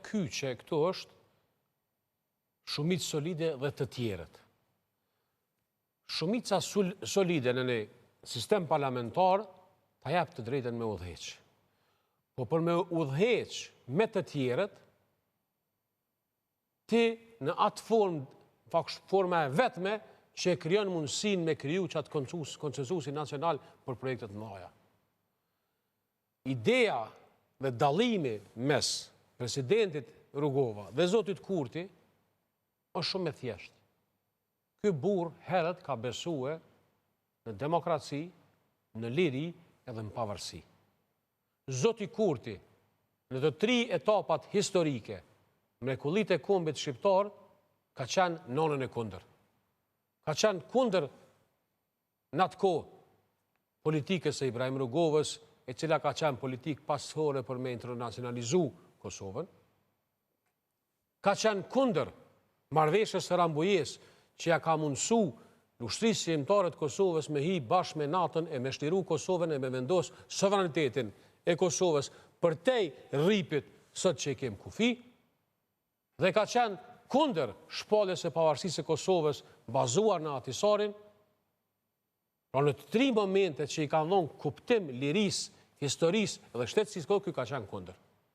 kyçe këtu është shumicë solide dhe të tjerët. Shumica solide në një sistem parlamentar ta jap të drejtën me udhëheq. Po për me udhëheq me të tjerët, ti në atë forma e vetme që e krijon mundësinë me kriju çat konsensusi nacional për projektet mëdha. Ideja dhe dallimi mes presidentit Rugova dhe zotit Kurti është shumë e thjeshtë. Ky burr herët ka besuar në demokraci, në liri edhe në pavarësi. Zoti Kurti, në të 3 etapat historike, mrekullitë e kombit shqiptar, ka qenë nënën e kundër. Ka qenë kundër në atë kohë politikës së Ibrahim Rugovës, e cila ka qenë politikë pasore për me internacionalizu Kosovën. Ka qenë kundër marrëveshjes së Rambujës, që ja ka mundësu ushtrisë shqiptare të Kosovës me hi bashkë me NATO-n e me shtliru Kosovën e me vendos sovranitetin e Kosovës për te rripit sot që i kem kufi, dhe ka qenë kundër shpalljes së pavarësisë së Kosovës bazuar në Ahtisarin. Pra në të 3 momente që i kanë dhënë kuptim lirisë, historisë dhe shtetësisë, ky ka qenë kundër.